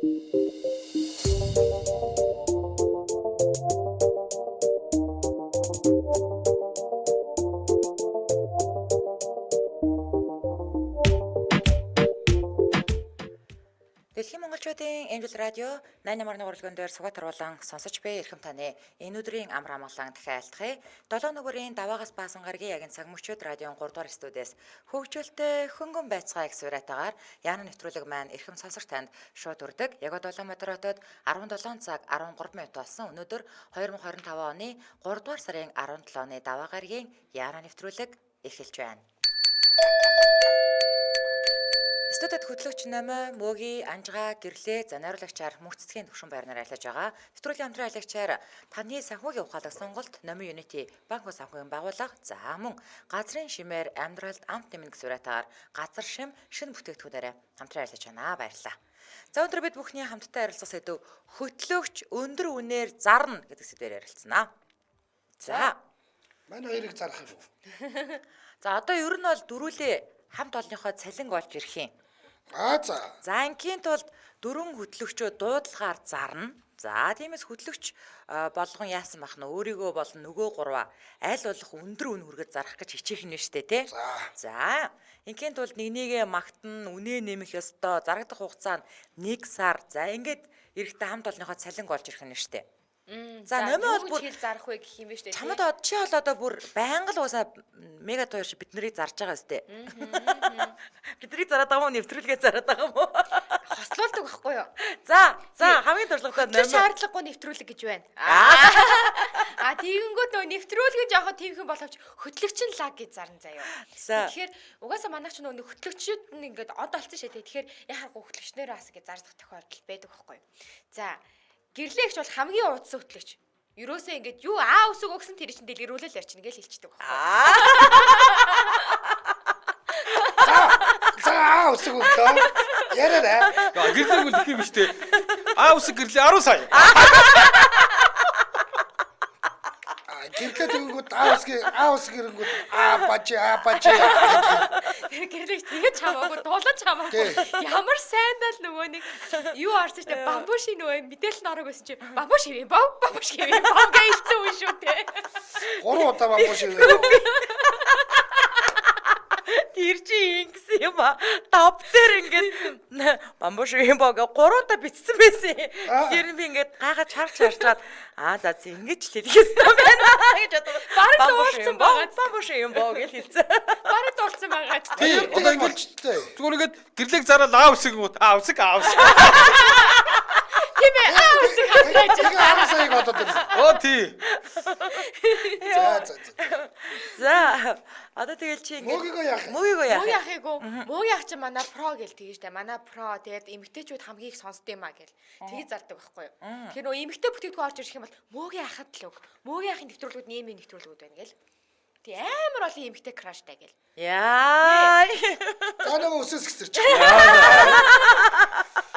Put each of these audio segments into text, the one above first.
Дэлхийн монголчуудын Эмжил радио 88.1 урлагийн дээр сугат харуулан сонсож буй эрхэм таны энэ өдрийн амар амгалан дахиад айлтгая. 7 нүгээрийн даваагаас баасан гаргийн яг цаг мөчөөд радион 3 дугаар студиэс хөгжөлтэй хөнгөн байцгаа их сураатаагаар яана нэвтрүүлэг маань эрхэм сонсогч танд шууд хүрдэг. Яг одоо модератород 17 цаг 13 минут болсон. Өнөөдөр 2025 оны 3 дугаар сарын 17-ны даваа гаргийн яана нэвтрүүлэг эхэлж байна. Студид хөтлөгч Номой, Мөгийн, Анжгаа, Гэрлээ, найруулагчаар мөнхцгийн төвшин байрнаар айлж байгаа. Нэвтрүүлгийн хамтран айлгчаар таны санхүүгийн ухаалаг сонголт Номой Unity банк санхүүгийн байгууллага за мөн газрын шимээр амьдралд амт нэмнэг сураатаар газар шим шинэ бүтээгдэхүүнээрээ хамтран айлж байна. Баярлалаа. За өнөөдөр бид бүхний хамтдаа ярилцах сэдв хөтлөгч өндөр үнээр зарна гэдэг сэдвээр ярилцсанаа. За. Манай хоёрыг зарах юм уу? За одоо ер нь бол дөрүүлээ хамт олонныхоо цалинг олж ирэх юм. За. За ингийн тулд дөрвөн хөтлөгчөө дуудлагаар зарна. За тиймээс хөтлөгч болгон яасан бах нь өөрийгөө болон нөгөө гурваа аль болох өндөр үн хүргэж зарах гэж хичээх нь штэ тий. За ингийн тулд нэгнийгээ магтан үнэ нэмэх ёстой зарагдах хугацаа нь 1 сар. За ингээд эрэхтэй хамт олонныхоо цалинг олж ирэх нь штэ. За Номой бол бүр зарах вэ гэх юм ба штэ. Чамд чи бол одоо бүр байнга л уусаа мега тойр шиг бид нарыг зарж байгаа штэ. Бидний зараад байгаа юм уу? Нэвтрүүлгээ зараад байгаа юм уу? Хослуулдаг байхгүй юу? За хамгийн туршлагатай Номой шаардлагагүй нэвтрүүлэг гэж байна. Тэгэнгүүт нөө нэвтрүүлэг нь жоохон төвхөн боловч хөтлөгч нь лаг гэж зарна заяа. Тэгэхээр угаасаа манайх ч нөө хөтлөгчүүд нь ингээд од олцсон шээ. Тэгэхээр яхахгүй хөтлөгчнөрөө бас гэж зардах тохиолдол байдаг байхгүй юу? За гэрлээгч бол хамгийн удсан хөтлөгч. Ерөөсөө ингээд юу үсэг өгсөн тэр чинь дэлгэрүүлэл ярьчихна гэж хэлчихдэг байхгүй юу? За үсэг өглөө. Яраарай. Гэрлэг үл гэх юм штэ. Үсэг гэрлээ 10 сая. Гэрлээ тэгэнгүүт үсэг гэрэнгүүт бажи. Тэр гэрлэж тэгээд чамаагүй дулан чамаагүй. Ямар сайндаа л нөгөө нэг юу арсан штэ бамбуши нөгөө мэдээлэл норог байсан чи бамбуш хэвэн бамбуш хэвэн гэж хэлсэн үе шүү те. 3 удаа бамбуш хэвэн. Тэр чи ингэсэн юм а. Топ дээр ингээд бамбуш юм боо 3 удаа бичсэн байсан. Тэр би ингээд гайхаж харчаад за ингэж л хэлэх юм байна гэж бодсон. Бамбуш юм боо гэж хэлсэн. Бараг дуулсан байгаа ч. Одоо ингэж зүгээр ингээд гэрлэг зараад үсэг гот үсэг. Тийм ээ үсэг хатгаж байгаа. 10 саяг бодоод байна. Тий. За одоо тэгэл чи ингээд Мөгийгөө яах юм? Мөгийгөө яах? Муу яахыггүй. Муу яах чи манай про гэл тэгэж штэ. Манай про тэгээд эмэгтэйчүүд хамгийн их сонсд юм а гэл. Тэгэж зардаг байхгүй юу? Тэгэхээр нөө эмэгтэй бүтээгдэхүүн орж ирэх юм бол мөөгийн ахад л өг. Мөөгийн ахын нэвтрүүлгүүд нэмийн нэвтрүүлгүүд байна гэл. Тэг амар олон эмэгтэй краштай гэл. Яа. За нэг үсээс гисэрч.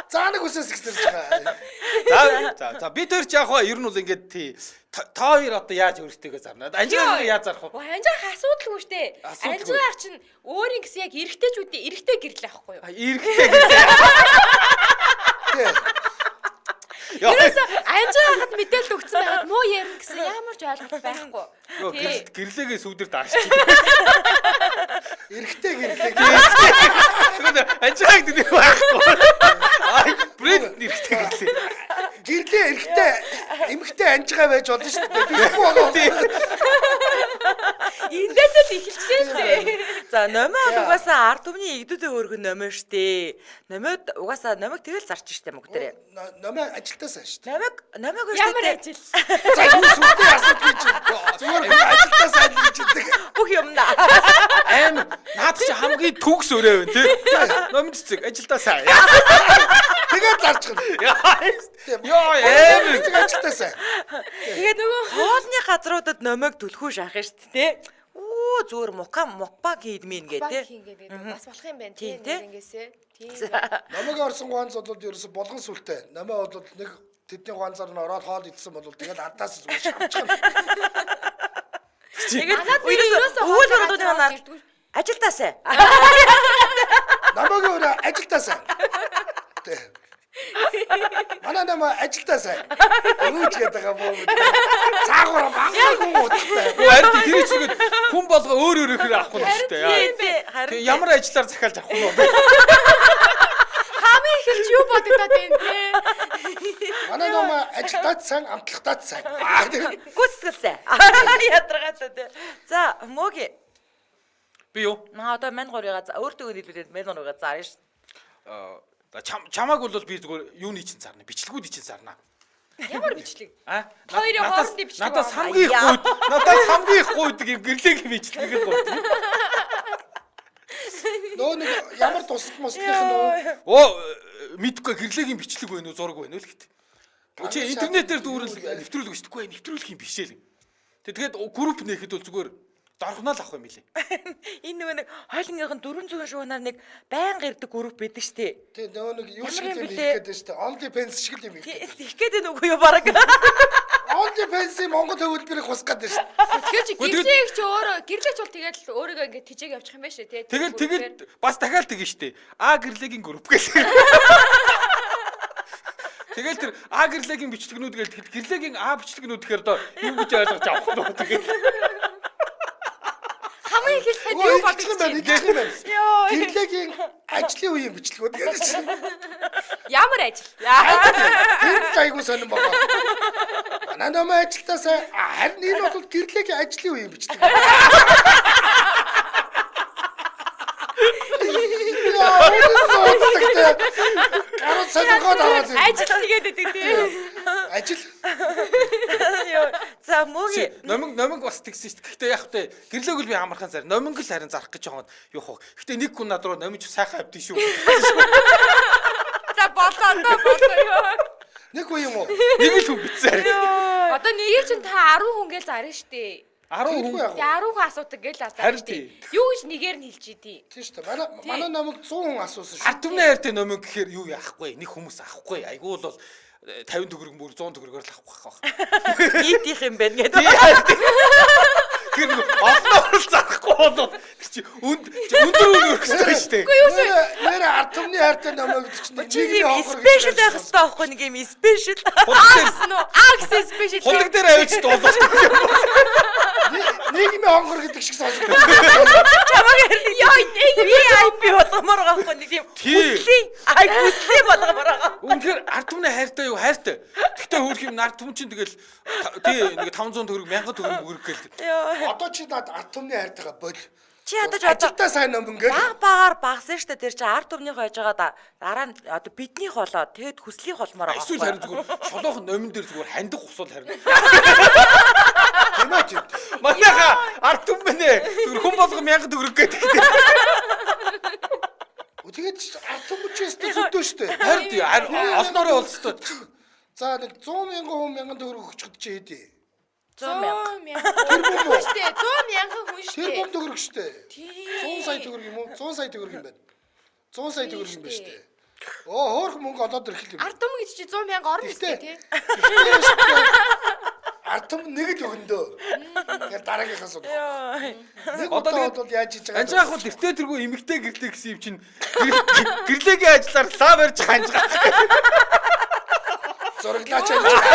За нэг үсээс гисэрч байгаа. За бид хоёр ч яах вэ? Ер нь бол ингээд тий та хоёр одоо яаж өөртөө зарна? Анжаа яаж зарах вэ? Анжаах асуудалгүй штэ. Анжаах чинь өөрийн гэсэн яг эрэгтэйчүүдийн эрэгтэй гэрэл авахгүй юу? Эрэгтэй гэрэл. Ерөөсөө анжаахад мэдээлэл өгсөн байгаад муу ярина гэсэн ямар ч ойлголт байхгүй. Гэрлээгээ сүудэр даашчих. Эрэхтэй гэрлээ. Тэгээд анжааг дэх байхгүй. Брэд эрэхтэй гэрлээ. Гэрлээ эрэхтэй эмэгтэй анжгаа байж болно шүү дээ. Тэгэхгүй байгаа. Эндээс л эхэлчихсэн шүү дээ. За Номой угаасаа ард түмний игдүүдээ өргөн Номой штэ. Номойд угаасаа Номойг тэгэл зарч штэ мөгтөрөө. Номой ажилтаас шүү дээ. Номойг штэ. Ямар ажил? За юу сүлдээ асууж гэж. Зүгээр ажилтаас ажиллаж идэг. Бүх юм наа. Наад чи хамгийн төгс өрөө вэ тий? Номын цэцэг ажилдаа сайн. Тэгээд зарчих. Ажилтаас. Тэгээд нөгөө хоолны газруудад Номойг түлхүү шаах штэ тий. Зүгээр мукбаг хийдмийн гэ тий. Бас болох юм байна тий. Ингэсээ. Тийм. Номойг орсон ганц бол ерөөсө болгон сүлтэй. Номой бол нэг тэдний ганцаар нь ороод хоол идсэн бол тэгээд адаас зүгээр шавчих. Тэгээд ерөөсө үйл бодлуудын манаар ажилдаасаа. Намайг өөрөө ажилдаасаа. Манай намаа ажилдаа сайн. Юу ч гэдэг юм боо. Цаагаараа мангар хүн утгатай. Харин тэр чинь хүн болго өөр өөрөөр авах нь шүү дээ. Харин Ямар ажиллаар захиалж авах нь вэ? Хамгийн ихэлж юу бодогдоод байна те. Манай намаа ажилдаа сайн, амтлагтаа сайн. гүцгэлсэ. Ядаргаасаа тий. За мөгийн. Би юу? Одоо мань гурыгаа өөртөө нийлүүлээд мань гурыгаа заарна шүү. Чамааг бол би зүгээр юуны чинь зарна, бичлэгүүдийн чинь зарна. Ямар бичлэг? Хоёрын хоорондын бичлэг Надаас байна. хамгийн их гуйдаг юм гэрлэгийн бичлэг л байна. Нөө нэг ямар тусалт мослих нөө. Мэдгүй гэрлэгийн бичлэг байна уу, зураг байна уу л гэдэг. Чи интернетээр дүүрэл нэвтрүүлэг өчтөхгүй нэвтрүүлэх юм биш ээ. Тэгээд групп нээхэд бол зүгээр дорхноо л авах юм билий. Энэ нөгөө нэг хойлонгийнх нь 400 шуунаар нэг байнга ирдэг групп байдаг шүү дээ. Тэ нөө нэг юу шиг Ямар юм юм хэлэх бэлээ? гэдэг шүү дээ. Only fans шиг юм хэлэх. Их гэдэг нь үгүй юу бараг. Only fans-ийн Монгол хөвөлбөрийг хусах гэдэг шүү. Тэгэхээр чи гэрлээг чи өөрөө гэрлээч бол тэгээд л өөрийгөө ингээд тижээг явчих юм байна шүү те. Тэгээд бас дахиад тэгэн штэ. Гэрлэгийн групп гэх. Тэгэл тэр гэрлэгийн бичлэгнүүд гээл гэрлэгийн бичлэгнүүд гэхээр одоо юу гэж ойлгож авах нь тэгээд хамгийн их хэлэхэд юу бодож байна? Гэрлэгийн ажлын үеийн бичлэгүүд гэдэг чинь. Ямар ажил? Тэр айгуу сонирн байгаа. Манай намаа ажилтаасаа харин энэ бол гэрлэгийн ажлын үеийн бичлэг. Гараа сонирхоод аваад. Ажил хийгээд байдаг тийм. Ажил. За мөгийн. Номинг бас тэгсэн шүү дээ. Гэхдээ яг хөтэй гэрлээг л би амархан зар. Номинг л харин зарах гэж байгаа юм явах. Гэхдээ нэг хүн над руу номинч сайхан авдсан шүү. За болоо ёо. Нэг үе юм уу? Нэг л хүн битсэн. Одоо нэгийг чинь та 10 хүн гээл зарна штэ. 10 хүн. 10 хүн асуудаг гээл зарна Харин штэ. тий. Юу гэж нэгээр нь хэлж идэв. Тийм шүү дээ. Манай намайг 100 хүн асуусан шүү. Ард түмний хайртай номинг гэхээр юу яахгүй. Нэг хүмүүс авахгүй. Айгуул бол 50 төгрөг мөр 100 төгрөгөөр л авах байх. Нийтийнх юм байна гэдэг. Тэр олноор л зарахгүй болоо. Чи өндөр өргөстэй шүү дээ. Нэр ард түмний хайртай намайг чинь Чи юм спешиал байх хэрэгтэй байхгүй нэг юм спешиал. Access special. Хулаг дээр авчиж дуулах. нийгмийн хонгор гэдэг шиг сонсож байна. Чамаг яа VIP болгомоор байгаа байхгүй нэг юм. Хүслийн болгомоор байгаа. Үнэхээр ард түмний хайртай юу хайртай. Гэхдээ хөөх юм ард түм чинь тэгэл нэг 500 төгрөг 1000 төгрөг өгөх гээл. Одоо чи над ард түмний хайртайгаа бол. Чи ядаж одоо Ажилдаа сайн номон гээл. багаар багсан штэ тэр чи ард түмнийх байж байгаа дараа нь одоо биднийх болоо тэгэд хүслийнх болмоор байгаа. Эсвэл харин зүгээр шолоохон номин дээр зүгээр хандах усвал харин. Тэмээ чи. Манайха ард түм мэнэ. Зүгээр хүн болго 1000 төгрөг гэдэг. Тэгээд ард түмчээс зөндөө штэ. Харин олноороо бол өстой. За нэг 100,000 хүн 1000 төгрөг өгчөд чи хэдий. 100,000. Тэр бом. Штэ 100,000 хүн штэ. Тэр бом төгрөг штэ. 100 сая Тийм. төгрөг юм уу? 100 сая төгрөг юм байна. 100 сая төгрөг юм байна штэ. Хөөх мөнгө олоод ирэх юм. Ард түмэн гэж чи 100,000 орно штэ тий. Ард түм нэг л өгөндөө. Тэгэхээр дараагийнхаа сууд. Нэг Одоо удаа бол яаж хийж байгаа. Анжаах бол эртээ тэргүй эмэгтэй гэрлээ гэсэн юм чинь гэрлээгийн ажиллаар лав барьж ханжгаа. Зураглаач анжгаа.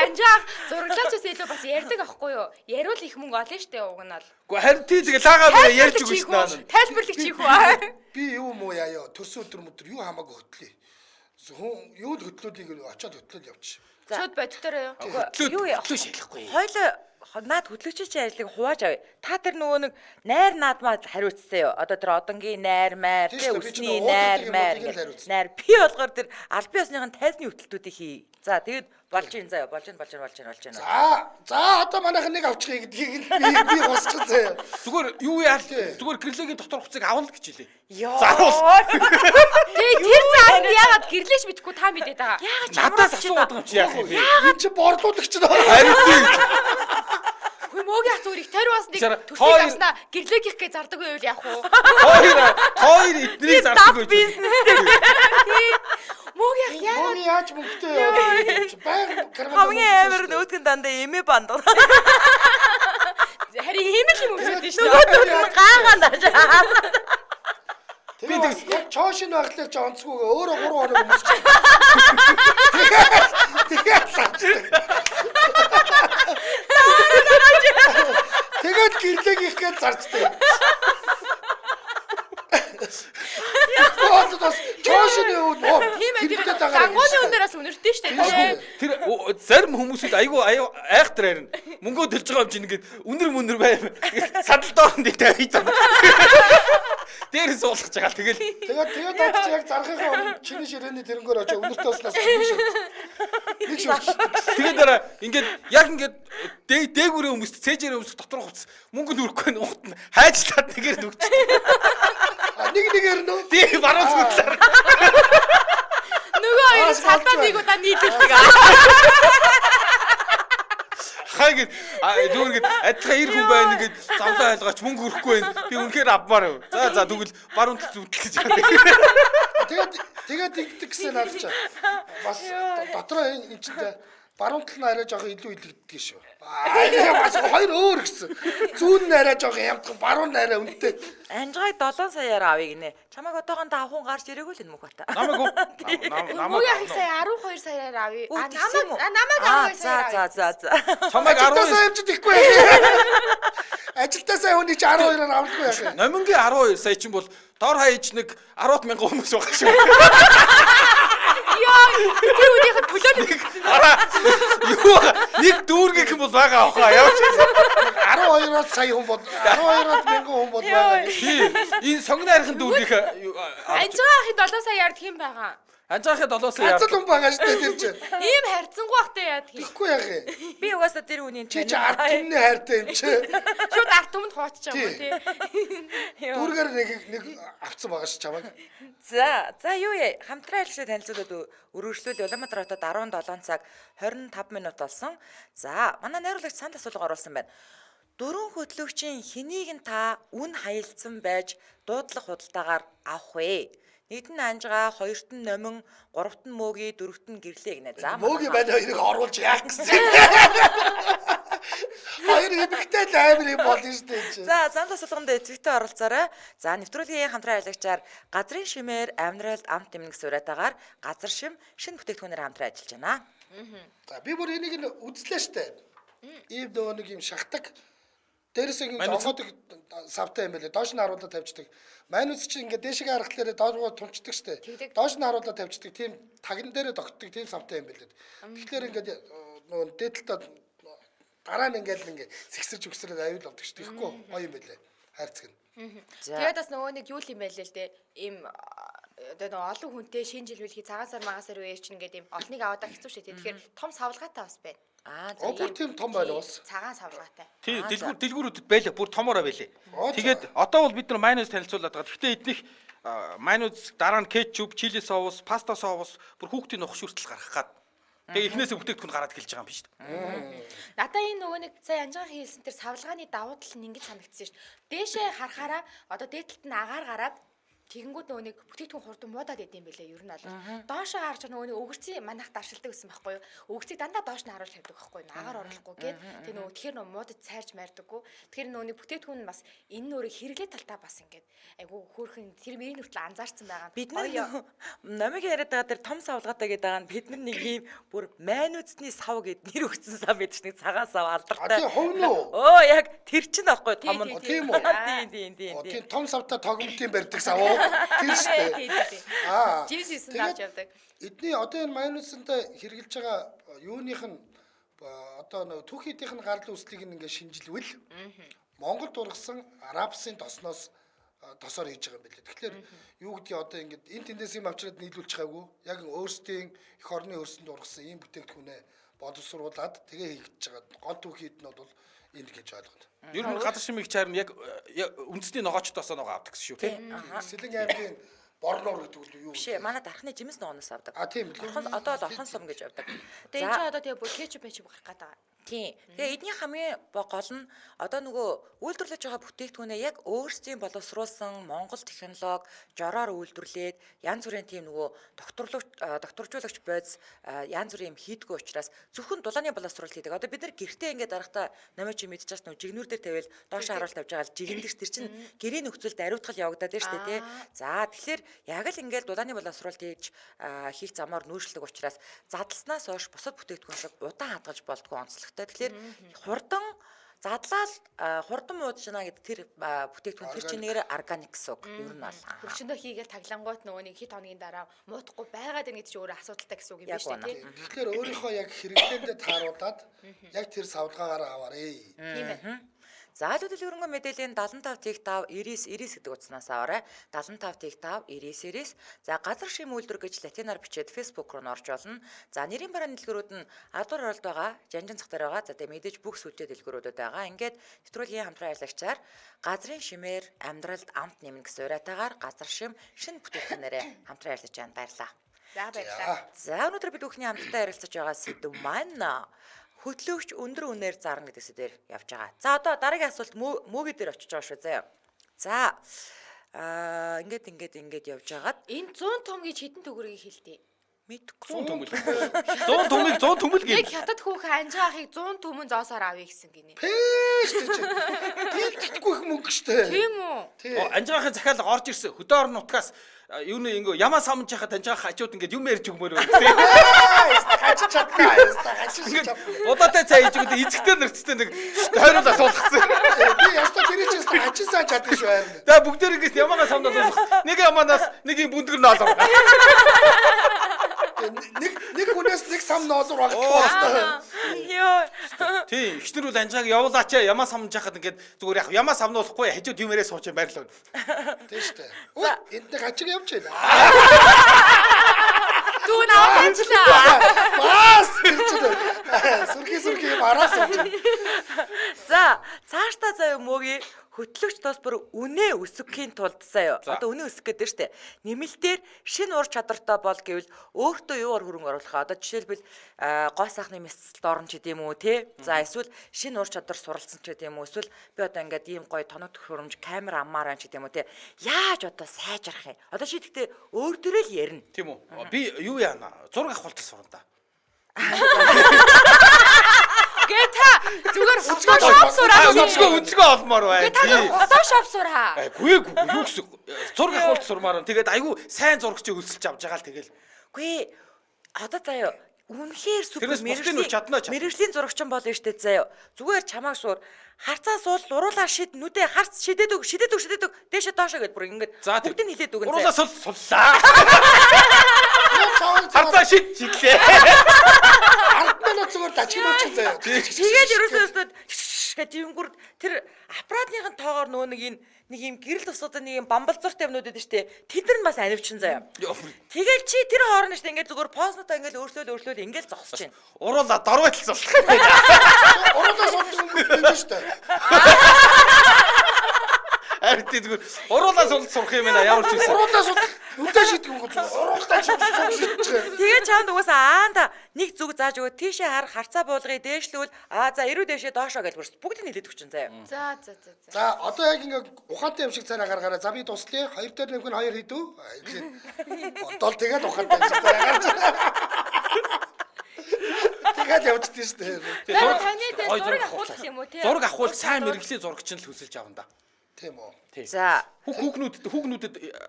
Анжаах зураглаачаас илүү бас ярьдаг аахгүй юу? Яриул их мөнгө олно штэ уг нь бол. Гэхдээ харин тий тэгээ лагаа ярьж өгнө шүү дээ. Тайлбарлах чих үү? Би юу муу яа төрсөн өдөр юу хамаагүй хөтлөе. Юу л хөтлөлийг очиод хөтлөл явчих. Шууд бодтороо юу? Юу Хөтлөө шалахгүй. Хойлоо наад хөтлөгчийн ажлыг хувааж авъя. Та тэр нөгөө нэг найр наадмаа хариуцсан юу? Одоо тэр одонгийн найр маяр, Тийм шүү, би ч үсний нөгөө найр уудын маяр. юмнуудыг л хариуцсан. Найр би болгоор тэр аль бие усныхын тайзны хөтөлтүүдийг хий. За тэгээд болж ийн заяа болж ийн. За одоо манайхан нэг авчихъя гэдгийг би хосчих заяа. Зүгээр юу яа зүгээр гэрлээгийн дотор хуцыг авна гэж хэлээ. Йоо. Тэгээ тэр заанд яагаад гэрлээш мэдхгүй та мэдээд байгаа. Надаас асууад байгаа юм чи яах юм бэ? Би чи борлуулагч нөө. Харин тий. Хөөе мөөгийн хатуур их тариу бас нэг Чара, төсөл хоёр- авснаа гэрлээг их гэж зардаг байвал яах вэ? Хоёр эднийг зардаг гэж. Мөөгийн яагаад Мөнгө яаж мөнгөтэй яа. Баян карман. Хамгийн амар нөөтгөн дандаа эмээ банд. харин хэмэл юм өсөд шүү Нөгөө дээ. төрн гаагаа нааш. Тэгээд яг чоошин байхлаар ч онцгүйгээ өөрөө 3 хоног өмсчих. Тэгээд тэгээд гэрлээгийнх гээд зарчтай. Яах чоошины үүд тийм ээ. Загвууны өнөөс үнэртэй шүү дээ. Тэр зарим хүмүүсүүд айгүй айхтар харин мөнгөө төлж байгаа юм чинь ингээд үнэр байв. Садал дооронд тавьж байгаа. Дээрээс уулгаж байгаа. Тэгээд одоо яг зархийнхаа өмнө чиний ширээний тэрнгөөр очиж үнэртэй ослоос нэг шүү. тэгээд дараа ингээд яг ингээд дээгүүрээ өмсөд цээжээрээ өмсөх дотор хувцас мөнгө нүрэхгүй нухт нь хайжлаад нэгээр нүгч. Нэгээр нөө. Тий баруун зүтлээ. Нөгөө хоёр салбар нэг удаа нийлүүлдэг. Хайгээд зүгээр адилхан ир хүн байна ингээд замлаа хайлгаач мөнгө өрөхгүй байна. Би үнэхээр авмаар юу. За тэгвэл баруун зүтгэл гэж байна. Тэгээд ингэдэг гэсэн наадч. Бас дотроо энэ чинь баруун тал нь арай жоохон илүү илэгддэг шүү. Бас хоёр өөр гэсэн. Зүүн нь арай жоохон ямдхан, баруун нь арай үнэтэй. Анжгааг 7 саяар авъя гинэ. Чамайг одоогондоо авахун гарч ирээгүй л энэ мөх бата. Намайг яг сая 12 саяар авъя. Намайг 12 саяар. За. Чамайг 12 сая амжид ихгүй. Ажилтаа сая хүний чи 12-аар авахгүй яах вэ? Номингийн 12 сая чинь бол дор хаяж нэг 10,000 хүмүүс байгаа шүү. Яа, тэр үеийнх төлөөний Юу нэг дүүргийнх юм бол байгаа авахаа явж. 12-аас сая хүн бол 12-аас мянган хүн бол байгаа. Энэ сонгон хайрхан дүүргийнх Анжаахийн 7 сая ярд хэм байгаа. Анжаахын 7 сая. Ганц л хүн байгаа шүү дээ тэр чинь. Ийм хайрцангуй бахтай яа тийм. Ихгүй яах вэ? Би угаасаа тэр үнийг Чи ард түмний хайртай юм чи. Шууд ард түмэнд хуучж байгаа юм тий. Дүүргээр нэг авцсан байгаа ш чамайг. За юу яа хамтран ажиллаж танилцуулаад өргөжлүүл Улаанбаатар хотод 17 цаг 25 минут болсон. За манай найруулагч санд асуулга оруулсан байна. Дөрвөн хөтлөгчийн хэнийг нь та үн хаялцсан байж дуудлага худалдаагаар авах вэ? Нийт нь анжгаа, хоёрт нь номин, гуравт нь мөөгийн, дөрөвт нь гэрлээ гинэ. За мөөгийн байна хоёрыг оруулж яах гэсэн. Хоёр эмэгтэй л амар юм болно шүү дээ. За зам тасалганд твиттэй оролцоорой. За нэвтрүүлгийн хамтран ажиллагчаар газрын шимээр амьдралд амт эмнэг сураатаагаар газар шим шинэ бүтээгдэхүүнээр хамтран ажиллаж байна. За би бүр энийг нь үзлээ штэ. Ийм нөгөө нэг юм шахдаг. Дээрээс ингэ онгодог савтай юм байлээ. Доош нь харуулаад тавьчихдаг. Манус чи ингэ дээшгээ харахлаараа дооргоо тунчдаг штэ. Доош нь харуулаад тавьчихдаг. Тийм тагн дээрээ тогтдог тийм савтай юм байлээ. Тэгэхээр ингэ нөгөө дээдлээ дараа нь ингэ сэгсэрж өгсрээд аюул болдог штэ. Тэгэхгүй гоё юм байлээ. Хайрцаг нь. Тэгээд бас нөгөө нэг юу юм байлээ л дээ. Ийм одоо олон хүнтэй шинэ жил үлхий цагаан сар магасар үеэр чинь ингээд ийм олныг аваад хэцүү шээ. Тэгэхээр том савлгаатай бас байна. Бүр тийм том байна бас. Цагаан савлгаатай. Тий, дэлгүүрүүдэд байлаа. Бүр томоороо байлээ. Тэгээд одоо бол бид нар майонез танилцуулаад байгаа. Гэхдээ эднийх майонез дараа нь кетчуп, чили соус, паста соус бүр хүүхдийн нухш хүртэл гаргах гад. Тэгээ эхнээсээ бүтээгдэхүүн гараад эхэлж байгаа юм биш үү? Надаа энэ нөгөө нэг сая анжаахан хэлсэн тэр савлгааны давуу тал нь ингэж санагдсан шүү дээ. Дээшээ харахаараа одоо дээдлэлт нь агаар гараад тэгэнгүүт нөгөө нэг бүтээгдэхүүн хурдан муудаад идэм байлээ ер нь бол. Доошоо харж нөгөө нэг өгөрцийн манайх даршилдаг гэсэн байхгүй юу? Өгөрцийг дандаа доош нь харуулж тавьдаг байхгүй юу? Агаар оруулахгүй гээд тэг нөгөө тэгэхээр нөгөө муудад цайрж мардаггүй. Тэгэхээр нөгөө нэг бүтээгдэхүүн нь бас энэ нөрийг хэрэглээ талтаа бас ингээд айгу хөөрхөн тэр мөрийн хүртэл анзаарсан байгаа. Бид номыг яриад байгаа тэр том савлгаатай гэдэг байгаа нь бид нар нэг юм бүр майнуцны сав гэд нэр өгсөн сав байдаг ш нэг цагаан сав алдартай. Тийм хувь нь уу? Оо яг тэр чинь аахгүй том нь. Тийм үү? Тийм том савтай тогмтын барьдаг сав уу? Тэр шүү дээ. Жинс авч явдаг. Эдний одоо энэ майонезтай хэрэгжилж байгаа юуных нь одоо нэг түүхийдийнх нь гарал үүслийг ингээ шинжилвэл Монголд ургасан арабсын тосоор хийж байгаа юм билээ. Тэгэхээр юу гэдгийг одоо ингээд энэ тэндээс юм авчираад нийлүүлж байгаагүй. Яг өөрсдийн эх орны өрсөнд ургасан ийм бүтээгдэхүүнээ боловсруулад тэгээ хийгдэж байгаа. Гол түүхийд нь бол энэ гэж ойлгоно. Ер нь газар шимийг чарна яг үндэсний ногоочдоос нөгөө авдаг шүү тий. Сэлэн аймгийн борноор гэдэг нь юу? Биш ээ, манай дархны жимс ногоноос авдаг. Тийм л. Одоо л орхон сум гэж авдаг. Тэгээ энэ одоо тэгээ бүр кетчуп гарах гээд байгаа. Тийм. Тэгээ эдний хамгийн гол нь одоо нөгөө үйлдвэрлэж байгаа бүтээгдэхүүнээ яг өөрсдийн боловсруулсан Монгол технологи жороор үйлдвэрлээд янз бүрийн тийм нөгөө докторжуулагч бодис янз бүрийн юм хийдгүү учраас зөвхөн дулааны боловсруулалт хийдэг. Одоо бид нар гэртээ ингээд дарахтаа намайг чи мэдчихэж байгаа нөгөө жигнүүр дээр тавиал доош харуулж тавьж байгаа л жигнэдэж тэр чинь гэрийн нөхцөлд ариутгал явагдаад байна шүү дээ тий. За тэгэхээр яг л ингээд дулааны боловсруулалт хийх замаар нүүрсэлдэг учраас задлснаас хойш бусад бүтээгдэхүүн шиг удаан хадгалж болдгоо онцлогтой. Тэгэхээр хурдан задлал хурдан муудаж байна гэдэг тэр бүтээгдэхүүн тэр чинээр органик гэсэн үг. Ер нь бол хөрчөндөө хийгээл таглангуут нөгөө нэг хэд хоногийн дараа муудахгүй байгаад байна гэдэг чинь өөрөө асуудалтай гэсэн үг юм байна шүү дээ. Тэгэхээр өөрийнхөө яг хэрэглээндээ тааруулаад яг тэр савлгаагаараа аваарэ. Тийм байна. За хөдөлгөөрөнгөө мэдээллийн 75 99 гэдэг утаснаас аваарай. 75 99. За газар шим үйлдвэр гэж латинаар бичээд Facebook руу орж болно. За нэрийн барааны дэлгүүрүүд нь албар оролд байгаа, жанжин цах дээр байгаа. За тэгээ мэдээж бүх сүлжээ дэлгүүрүүдэд байгаа. Ингээд нэвтрүүлгийн хамтран ажиллагчаар газрын шимээр амьдралд амт нэмнэ гэсэн уриатаагаар газар шим шинэ бүтээгдэхүүнээрээ хамтран ажиллаж байна. Баярлалаа. За баярлалаа. За өнөөдөр бид бүхний хамтдаа ярилцаж байгаа сэдв маань хөтлөгч өндөр үнээр зарна гэдэг сэдвээр явж байгаа. За одоо дараагийн асуулт мөөгийн дээр очиж байгаа шүү заяа. За ингээд явж байгаад Энэ 100 том гэж хэдэн төгрөгийг хэлтий? мэдгүй. 100 төмөг 100 төмөл Яг гээ. хятад хүүхэн анжаахыг 100 төмөн зоосоор авъя гэсэн гинэ. Пээш чи. Дийлдэхгүй их мөнгө штэ. Тийм үү? Анжаахын захиалга орж ирсэн. Хөдөө орон нутгаас юу нэг ингээ яма самж яхад анжаах хажууд ингээд юм ярьж өгмөр байна. Хачиж чадгаа. Удаатай цай хийж өгдөө эзэгтэй нэрцтэй нэг тойруулаа суулгацсан. Би ястаа тэр чинь хачиж саа чаддаг шүү харин. За бүгдээр ингээс ямаага самнаад уусах. Нэг ямаанаас нэг юм бүндгэр нь олоо. Нэг хүнээс нэг сам ноолор багтгаа. Йоо. Тийм, ихнэр бол анжааг явуулаач ямаа самж яхад ингээд зүгээр яг ямаа самнуулахгүй хажууд юм яриа сууж байрлаа. Тийм штэ. Өө энд нэг хачиг явж байна. Дүүн аваачлаа. Бас сүрхий араас явж. За цаашдаа заяа мөөгийн хөтлөгч тус бүр үнэ өсгөхийн тулд заяа. Одоо үнэ өсгөх гэдэг штэ. Нэмэлтээр шинэ ур чадвартай бол гэвэл өөртөө юугаар хөрөнгө оруулах. Одоо жишээлбэл гоо сайхны мэсэлд орно ч гэдэм үү те. За эсвэл шинэ ур чадвар суралцсан ч гэдэм үү. Эсвэл би одоо ингээд ийм гоё тоног төхөөрөмж камера аммаар ч гэдэм үү те. Яаж одоо сайжрах юм? Одоо чи тэгтээ өөр төрөл ярина. Тийм үү? Би юу яана? Зураг авах болтол сурна да. Гээ та зүгээр фотошоп сураа. Өнцгөө олмоор байна. Та фотошоп сураа. Гүй юу гэсэн зураг авах сурмаар. Тэгээд айгүй сайн зурагч өсөлж авч байгаа л тэгэл. Гүй одоо заяа үнэхээр супер мэрэгжлийн зурагчин болно штэ заяа. Зүгээр чамааг шуур харцаа суул уруулаа шид нүдэ харц шидэд өг дээшээ доошоо гэд бүр ингээд бүгдийг хилээд өгөн заяа. Уруулаа суллаа. Харцаа шидлээ. Ардмаа зүгээр дажигнууч заяа. Тэгээд ерөөсөө гэдэг юмгүр тэр аппаратныхын тоогоор нөө нэг юм гэрэл тусуудаа нэг юм бамбалзууртай юмнууд байдаг штэ. Тэд нар бас авивчин заяа. Тэгэл чи тэр хооронд штэ ингээд зүгээр поснуудаа ингээд өөрчлөөл ингээд зогсож байна. Уруулаа дорвайтал суулгах юм байна. Уруулаа суулгах юм штэ. Аритгүй уруулаа сурах юм байна. Ямар ч юм. Уруулаа суулгах үдэ шийдэх юм гоо. Уруулаа шийдэх. Тэгээ чамд угаасаа аанда нэг зүг зааж өгөө тийшээ харах харцаа буулгыг дээшлүүл за ирүү дээшээ доошоо гэж бүрс бүгдийг нэлээд өгчин заяа. За. За одоо яг ингээ ухаантай юм шиг царай гаргаараа. За би туслая. 2 дээр нэмэх нь 2 хийдүү. Бодол тэгээд ухаантай юм шиг царай гарч. Тэгээд явчихдээ шүү дээ. Зураг авах юм уу те? Зураг авах сайн мэрэгжлийн зурагч нь л хүсэлж авна да. Тийм үү. За Хүүхнүүдэд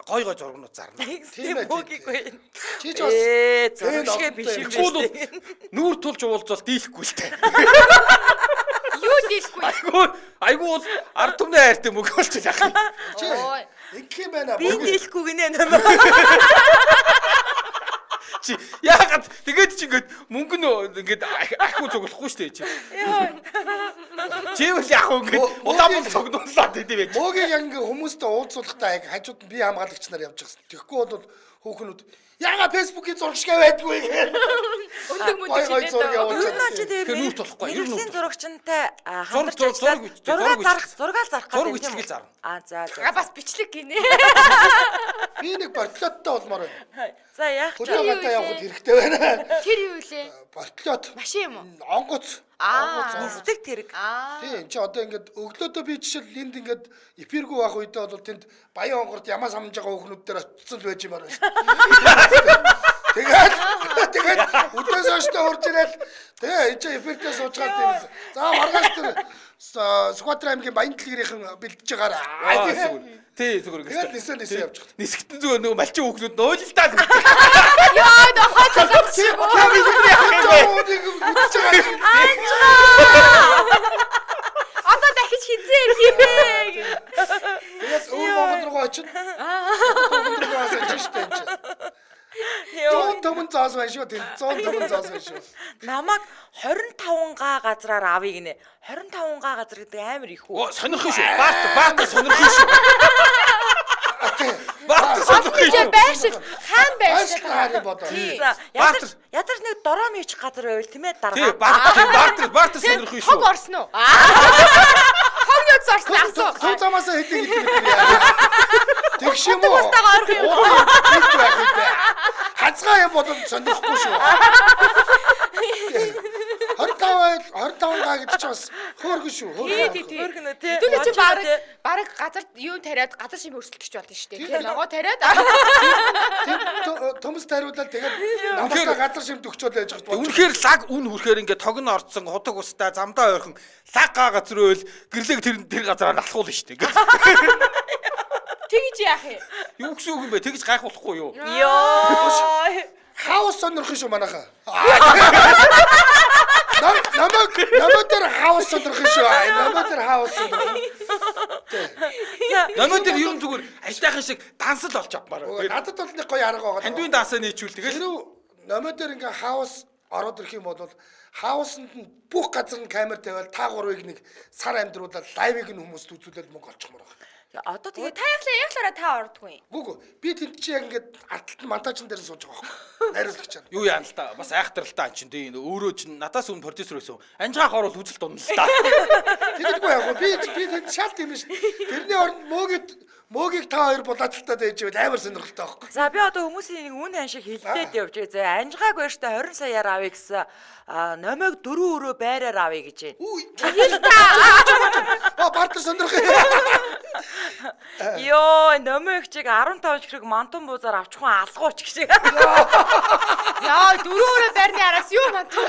гой зургнууд зарна. тийм үгийгүй. Чи ч бас зуршгэ биш юм Тэгвэл нүүр тулж уулзвал дийлэхгүй л дээ. Юу дийлэхгүй? Айгуу бол ард түмний хайртай мөг болчих яах юм. Ой. ингэх юм байна. би дийлэхгүй гинэ нэмээ. Чи яагаад тэгээд чи ингээд мөнгө нь ингээд ахиу цуглахгүй шүү дээ чи. Чи үл яг ингээд улаан бол цогнууллаа гэдэг байж. Мөгийг яг ингээ хүмүүстэй уулзуулахдаа яг хажууд нь би хамгаалагч нар явж байгаа. Тэгэхгүй бол хүүхнүүд яагаад фэйсбүүкийн зураг шиг байдгүй гэх. Өндөг мөндөг зураг явуулж Юу наа чи Тэр тэгээ нүүрт болохгүй. Ер нь мэрэгжлийн зурагчтай хамтарч зураг зураг зарах зураг гэдэг юм бичлэгийг зарна. За бас бичлэг гинэ. Би нэг бортлоттой болмоор байна. за яах ч Хөдөлгөөтэй явахд хэрэгтэй байна. Тэр юу вэ? Бортлот. Машин юм уу? Онгоц. Нисдэг тэрэг. Тийм чи одоо ингээд өглөөдөө би жишээл энд ингээд эфиргүй байх үедээ бол тэнд баян онгорд ямаа самж байгаа хүүхнүүд дээр очсон л байж юмар байна шүү. Тэгээд өдөөс хойш урж ирэл тэгээ энэ чи эфиртээ суучгаад тийм. За маргааш тэр Сүхбаатар аймгийн Баян дэлгэрийнхэн бэлдэж байгаараа. Тий зүгээр тэгээд нисээ явж байгаа. Нисгэтэн зүгээр нөгөө малчин хүүхнүүд нөөлөлдаад. Яа нохоо чагачих. Одоо дахиж хизээ хийвэ. Тэгээд Монгол руу очино. Монгол руу асууж штэ энэ. Зон томон заас байна шүү тийм. Зон томон заас байна шүү. Намайг 25 га газраар авъя гинэ. 25 га газар гэдэг амар их үү? Сонирхох шүү. Баата сонирхох шүү. Баата сонирхох шүү. Байшиг хаан байшиг. Хайр бодоо. Ядарч нэг дороо мийч газар байвал тийм ээ Тий, дараа. баата сонирхох шүү. Хог орсон уу? Хогнод зорсон асуу. Суу замаас хэдэг хэлдэг яа. Тэгш юм уу? Бустайгаа орох юм. Хацгаа юм бодоод сонирхгүй шүү. 25 га гэдэг чинь бас хөөргөн шүү. Хөөргөн үү тий. Хэдүүлээ чи баг газар юу тариад газар шим өрсөлдөгч болно шүү дээ. Тэгээ ногоо тариад. Төмс тариулаад тэгээд намайг газар шимт өгчөөд байж байгаа. Үнэхээр лаг үн хүрхээр ингээд тог нь орцсон худаг устай замдаа ойрхон лаг га газар байвал гэрлэг тэр газараар алхуул шүү дээ. Тэгж яах юм? Юу гэсэн үг юм бэ? Тэгж гайхуулахгүй юу? Йоо. Хаус сонирхох шүү манайхаа. Намайг тэр хаус сонирхох шүү. Намайг тэр хаус сонирхох. Намайг тэр ер нь зүгээр ажилтайхан шиг дансал болж авмаар. Надад бол нэг гоё арга байгаа. Хандуун дансаа нийчүүл тэгэл. Намайг тэр ингээ хаус ороод ирэх юм бол хаусанд нь бүх газар нь камер тавиал та гурвыг нэг сар амьдруулаад лайвыг нь хүмүүст үзүүлээд мөнгө олчихмоор байна. Одоо тэгээд Яглаараа та ордгүй. Гүг би тэнд чи яг ингээд ардталт монтажн дээр сууж байгаа байхгүй. Найруулагч чана. Юу яана л та бас айхтар л та чинь дээ өөрөө чинь надаас өмнө продюсер байсан. Анжгаах орол үзэл дунал л та. Тэгэхгүй яг би тэнд шалт юм биш. Тэрний оронд мөөгийг та хоёр булаацалтад байж байвал амар сонирхолтой байхгүй. за би одоо хүмүүсийн нэг үн хан шиг хилдээд явж байгаа. За анжгааг баяртай 20 саяар авъя гэсэн номойг 4 өрөө байраар авъя гэж байна. Бартер сонирх. Йоо, номойг чиг 15 ширхэг мантун буузаар авчих хүн алгууч гэж. Яа, 4 өрөө байрны араас юу мантуу.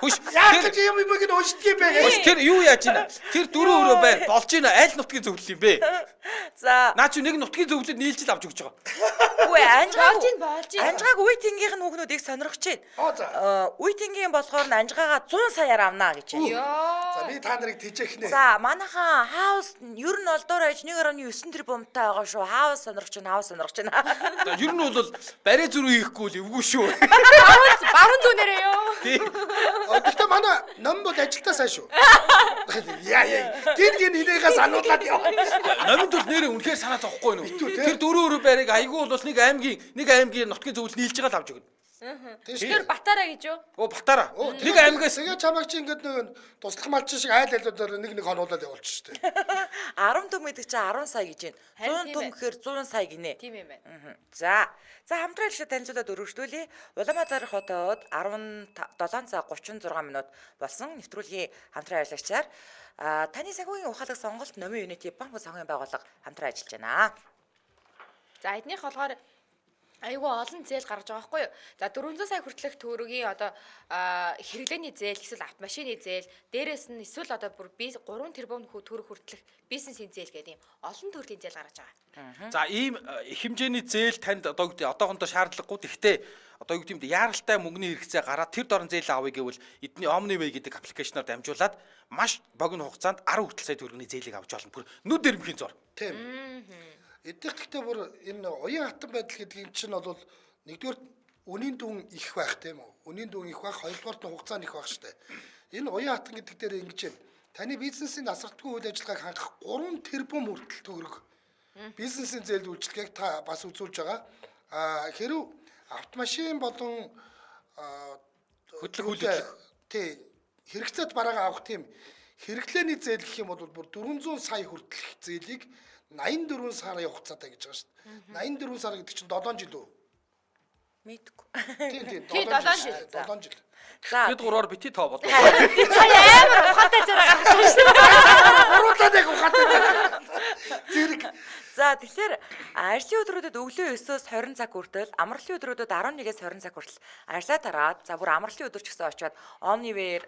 Хүш Яах гэж юм бэг нь уншдаг юм бэ? Хүш тэр юу яаж ийна? Тэр 4 өрөө байр болж ийна аль нутгийн зөвлөл юм бэ? За, Наа чи нэг нутгийн зөвлөлд нийлж авч өгч байгаа. үгүй анжгааг болж анжгааг үе тэнгийнх нь хүүхнүүд их сонирхож байна. За. Үе тэнгийн болохоор анжгаагаа 100 саяар авнаа гэж байна. Яа. За би та нарыг тэжээх нэ. За, манайхан хаус ер нь олдоор аж 1.9 тэрбумтай байгаа шүү. Хаус сонирхож байна. За ер нь бол барай зүрх хийхгүй л эвгүй шүү. Баруун зүүнээрээ ёо. Тий. Гэхдээ манай ном бол ажилтаа сайн шүү. Яа. Гин хинээгээ сануулад яа. Номид бол нэрээ үнэхээр санаа зовхгүй нөө. Тэр 4 өрөө байрыг айгүй бол нэг аймгийн нутгийн зөвлөл нийлж байгаа л авч өгнө. Тэр Батараа гэж юу? Оо Батараа. Нэг аймгаас тэгээ чамайг чи ингээд нэг туслах малчин шиг айл айлуудаар нэг хонуулаад явуулчих штэ. 10 төм гэдэг чинь 10 сая гэж байна. 100 төм гэхээр 100 сая гинэ. Тийм юм байна. За хамтран хэлшээ танилцуулаад өргөжлүүлье. Улаанбаатар хотод 17 цаг 36 минут болсон нэвтрүүлгийн хамтран ажиллагчаар таны санхүүгийн ухаалаг сонголт номын юнити банк санхүүгийн байгууллага хамтран ажиллаж байна. За эднийх болохоор айгүй олон зээл гаргаж байгаа байхгүй юу. За 400 сая хүртэлх төгрөгийн одоо хэрэглээний зээл эсвэл автомашины зээл, дээрээс нь эсвэл одоо бүр 3 тэрбум төгрөг хүртэлх бизнесийн зээл гэдэг юм олон төрлийн зээл гаргаж байгаа. За ийм их хэмжээний зээл танд одоохондоо шаардлагагүй. Гэхдээ одоо юу гэмдэ яаралтай мөнгөний хэрэгцээ гараад тэр дорн зээл авъя гэвэл эдний OmniWay гэдэг аппликейшнаар дамжуулаад маш богино хугацаанд 10 хүртэл сая төгрөгийн зээлийг авч болно. Бүр нүд эрмхийн зур. Тийм. Эдгээр гэхдээ бүр энэ уян хатан байдал гэдэг юм чинь бол нэгдүгээр үнийн дүн их байх тийм үү? Үнийн дүн их байх, хоёрдугаар нь хугацаа нь их байх штэ. Энэ уян хатан гэдэг дээр ингэж байна. Таны бизнесийн асардгүй үйл ажиллагааг хангах 3 тэрбум хүртэл төгрөг. Бизнесийн зээл үйлчилгээг та бас үзүүлж байгаа. Хэрв автомашин болон хөдөлгөөн тий хэрэгцээт бараагаа авах тийм хэрэглээний зээл гэх юм бол бүр 400 сая хүртэлх зээлийг 84 сарын хугацаатай гэж байгаа шүү дээ. 84 сар гэдэг чинь 7 жил үү? Мэдгүй. Тийм 7 жил. 7 жил. За Бид гураар бити тоо бодоо. Амар ухаантай зэрэг гаргасан шүү дээ. Гуруулаа нэг ухаатай. Зэрэг. За тэгэхээр ажлын өдрүүдэд өглөө 9-өөс 20 цаг хүртэл, амралтын өдрүүдэд 11-ээс 20 цаг хүртэл ажиллаа тараад, за бүр амралтын өдөр ч гэсэн очиод Omniware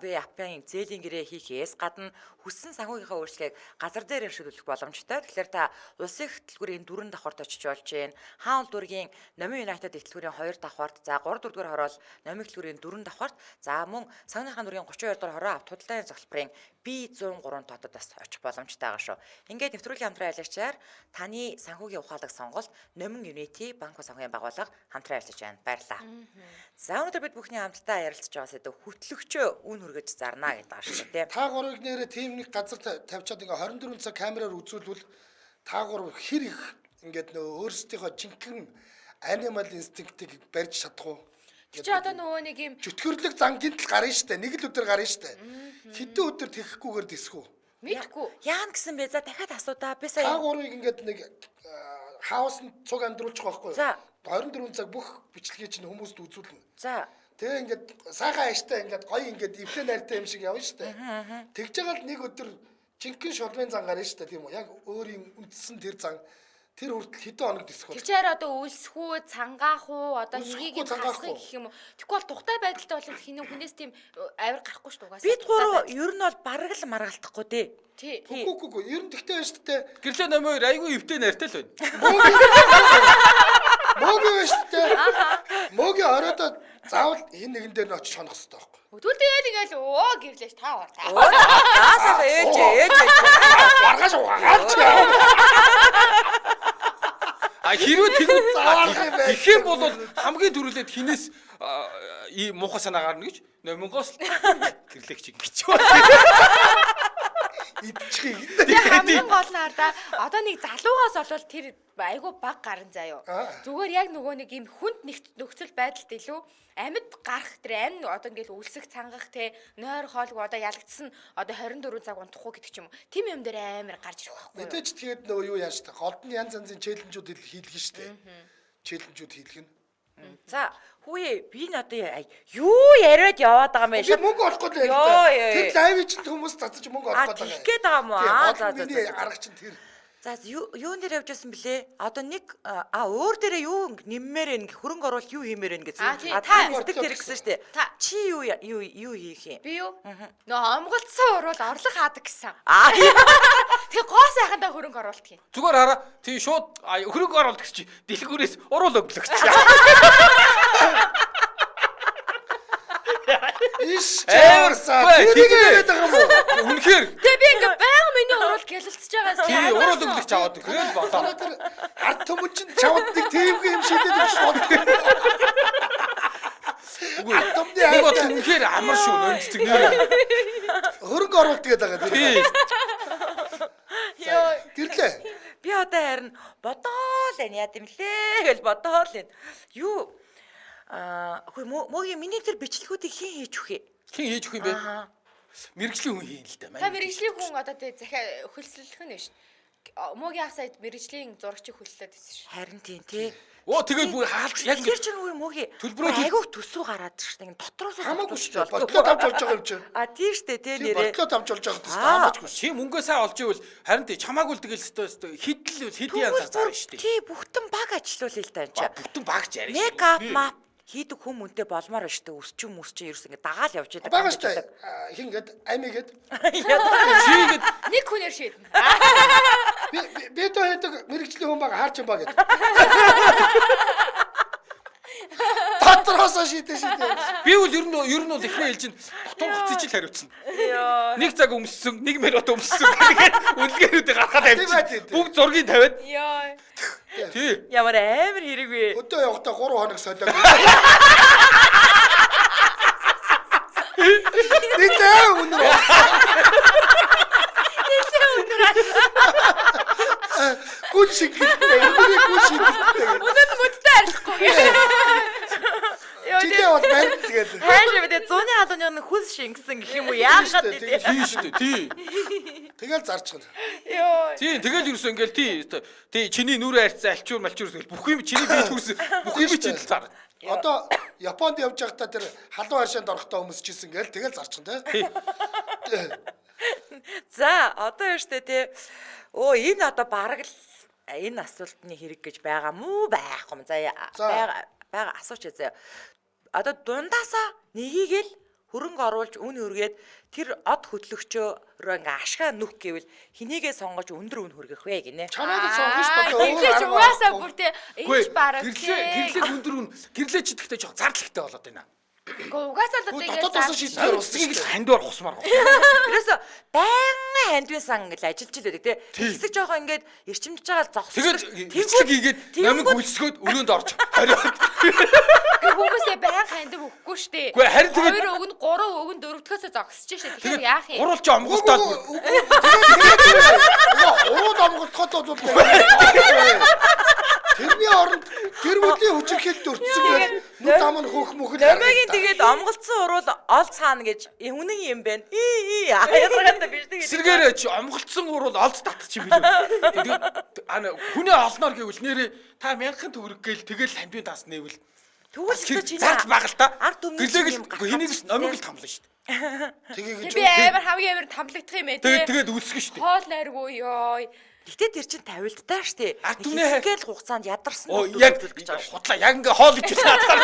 V-app-ын зээлийн гэрээ хийхээс гадна хүссэн санхүүгийнхаа үйлчлэгийг газар дээр шийдвэрлэх боломжтой. Тэгэхээр та улсын хөтөлбөрийн 4 давхарт очиж болж гин, хаан улдүргийн Номын United хөтөлбөрийн 2 давхарт, за 3 дугаар хороол Номын хөтөлбөрийн 4 давхарт, за мөн Сагнахаан дүүргийн 32 дугаар хороо авто худалдааны зөвлөмжийн B103 дотод бас очих боломжтой байгаа шүү. Ингээд нэвтрүүлгийн хамтран ажиллагчаар таны санхүүгийн ухаалаг сонголт Номин Unity банк санхүүгийн байгууллага хамтран ажиллаж байна. Баярлалаа. За өнөөдөр бид бүхний хамтдаа ярилцж байгаа сэдв хөтлөгчөө үн хүргэж зарна гэдэг байгаа шүү дээ. Та гурыг нэрээ тийм нэг газар тавьчаад ингээ 24 цаг камераар үзүүлвэл та гур хэр их ингээд нөө өөрсдийнхөө жинхэнэ animal instinct-ийг барьж чадах уу? Чи одоо нөгөө нэг юм Чөтгөрлөг зан гинтл гарна штэ. Нэг л өдөр гарна штэ. Хэдэн өдөр тэххгүйгээр дисэх үү? мэдгүй. Яан гэсэн бэ? За дахиад асуудаа. Би сая Та гурыг ингээд нэг хаусанд цуг амьдруулчих байхгүй юу? За. 24 цаг бүх бичлэгийг чинь хүмүүст үзүүлнэ. за Тэгээ ингээд сайхан ааштай ингээд гоё ингээд эвлэн найртай юм шиг явна штэ. Тэгж байгаа л нэг өдөр жинхэнэ шулмын зан гарна штэ тийм үү? Яг өөрийн үндсэн тэр зан тэр хүртэл хэдэн хоног дисэх вэ? Тэчээр одоо үлсэх үү, цангаах уу, одоо Үлсэхгүй, нэгийг цангаах хасах уу? гэх юм уу. Тэгэхгүй бол тухтай байдалтай бол хүнээс тийм авир гарахгүй шүү дээ угаасаа. бид гурав ер нь бол бараг л маргалтахгүй дээ. Тий. Үгүй. Ер нь тэгтэй байна штэ. Гэрлээ номер айгүй өвтэй найртай л байна. Мөгийн байна штэ. Мөгийн оройдоо заавал энэ нэгэн дээр нь очиж хонох хэрэгтэй байхгүй. Өдөл тэгэл ингээл өө гэрлээш та уу. Даасаа ээж. Маргааш угаагаалч. А хэрвээ Заалах юм байна. тэгэх юм бол хамгийн түрүүлээд хинээс ийм муухай санаа гарна гэж номингоос гэрлэгч ингэж байна. Идчихий. Тэгээ хамгийн гол нь да одоо нэг залуугаас болвол тэр айгу баг гарan заяо. Зүгээр яг нөгөө нэг юм хүнд нөхцөл байдалд илүү амьд гарах тэр ань одоо ингээл үлсэх цангах те нойр хоолгүй одоо ялагдсан одоо 24 цаг унтахгүй гэдэг ч юм уу. Тим юм дээр амар гарч ирэх байхгүй юу? Мэдээж тэгээд нөгөө юу яаж та голд нь янз янзын челленжүүд хийлгэн штэ. Челленжүүд хийлгэн. За хүүе би н одоо юу яриад яваад байгаа юм бэ? Би мөнгө олохгүй л Ёо. тэр лайв чинь хүмүүс цацаж мөнгө олох Тэгэх гээд байгаа юм уу? За. арга чинь тэр. За юун дээр явж байсан бэлээ? Одоо нэг өөр дээрээ юу нэммээр нэг хөрөнгө оруулалт юу хиймээр вэ гэсэн. Та нэстэг тэр гэсэн штэ. Чи юу хийх юм? Би юу? Нөө омголцсон урвал орлого хаадаг гэсэн. Тэгээ гоо сайхандаа хөрөнгө оруулалт гин. Зүгээр хараа. Тий шууд хөрөнгө оруулалт гэж чи дэлгүүрээс уруул өглөгч. Иш чаарсаа тэрийг яриад байгаа юм уу? Үнэхээр Тэгээ би ингээ байнга миний урвал гялалцж байгаас тий уруул өглөгч аваад гэрэл болоо. Тэр ард түмэн чинь чавд нэг тийм юм шийдээд гэж бодлоо. Үгүй. Нэг бод үнэхээр амар шүү нөөцөг нэр. Хөрөнгө оруулалт гээд байгаа тэр. Тий. ёо Гэрлээ. Би одоо харин бодоол байна яа гэмлээ гэж бодоол байна. Юу хөөе мөгийн миний тэр бичлэгүүдийг хийн хийж өгье. Хин хийж өгөх юм бэ? Мэргэжлийн хүн хийн л дээ. та мэрэгжлийн хүн одоо тэгээ захиа хөлсөлөх нь биш. Мөгийн ах сайд мэрэгжлийн зурагчийг хөлслөөд байсан шүү. Харин тийм тий. Оо тэгээд бүр хаалж яг Тэр чинь үгүй мөгийн айгуух төсөө гараад шүү дээ. Дотроос Хамаагүй шүү дээ. Бодлоо тавьж болж байгаа юм чинь. тий штэ тий нэрээ. Бодлоо тавьж болж байгаа гэсэн хамаачгүй шүү. чи мөнгөө сайн олж ивэл харин тий чамаагүй л тэгэл хэдл янзаар зарна шүү дээ. Тий бүхтэн баг ажиллуулъя л тань чи. Бүтэн багч яриа. Мек ап мап хийдэг хүмүүнтэй болмоор шүү дээ. Өсчин ерөөс ингэ дагаал явж идэг. Бага шүү дээ. Хин гээд амигээд Чигээд Нэг хүнээр шийднэ. би тоо хэдэг мэрэгжлийн хүн байгаа хаарч юм ба гэдэг. Татраасаа шийдэж. би бол ер нь бол ихний хэлж ин дотор хуцаж ил хариуцсан. Нэг цаг өмссөн, 1 минут өмссөн. Тэгээд үнэлгээнүүдээ гаргаад авчихсан. Бүгд зургийг тавиад. Ёо. Тий. Ямар амар хэрэг вэ? Өдөө явахдаа 3 хоног солиог. Нитээ өнөр. Гүн шиг гэдэг. Гүн шиг гэдэг. Өнөөдөр мөдтэй арилахгүй. Чидээ бол барь тэгээд. Хайш мэдээ зуны халууны хүс шингэсэн гэх юм уу яахад Тий, тий. Тий шүү дээ. Тий. Тэгэл зарчихна. Йоо. Тийм тэгэл ерөөсөө ингээл тий чиний нүрээ харьцаа альчуур малчуур гэсэн бүх юм чиний бие төрсөн бүх юм чинь л зар. Одоо Японд явж байхдаа тэр халуун харшаанд орохдоо өмсчихсэн гээл тэгэл зарчихна тий. За одоо юу штэ тий. Энэ одоо бараг л энэ асуултны хэрэг гэж байгаа мүү байхгүй юм. За байгаа асууч заяа. Одоо дундаасаа нёгийг л хөрөнгө оруулж үн өргээд тэр од хөтлөгчөөрөө ингээ ашгаа нүх гэвэл хинийгээ сонгож өндөр үн хүргэх вэ гинэ. Чанаад сонгоно шүү дээ. Гэрлэж угаасаа бүр тэ энэ бараг гэрлээ өндөр үн гэрлээ ч идэхтэй жоох зардлагтай болоод байна. Гэхдээ угаасаа л тэгээд дотоодоос шийдээр Усгийг л хандвар хусмаар. Тэрээс байнгын хандвийн сан ингээл ажиллаж л байдаг тий. Хэсэг жоохон ингээд эрчимдэж байгаа зогсож. Тэгээд бичлэг хийгээд намайг үлсгөөд өрөөнд орж хариад. Хүмүүсээ байнга хандив өгөхгүй штэ. Үгүй харин тэгээд 2 өгн 3 өгн 4-өөсөө зогсож штэ. Тэгэхээр яах юм? Уруулч амгуултаад. Урууд амгуулахад бол тэрний оронд гэр бүлийн хүчирхийлэлд өртсөн гэж нүд ам нь хөөх мөхөл. Намайгийн тэгээд амгалцсан урууд ол цаана гэж үнэн юм байна. Яагаад биш тэгээд Сэргээр чи амгалцсан урууд олд татчих юм билүү. Тэгээд хүний олноор гэвэл нэрээ та 1000 төгрөг гээл тэгэл хандвийн таас нэвэл тэгвэл чи зарж байгаа л та. ард түмний Гэрлээг юм хэнийг л номыг л хамлаа шүү дээ. Тэгээд Би амар хамгийн амар тамлагдах юм ээ тий. Тэгээд үлсгэн шүү дээ. Хоол найргүй ёо. Гэтэ тэр чин тавилттай штэ. Ард түмний Хэсгээл хугацаанд ядарсан Яг хутлаа яг ингээ хоол ич чадхаар.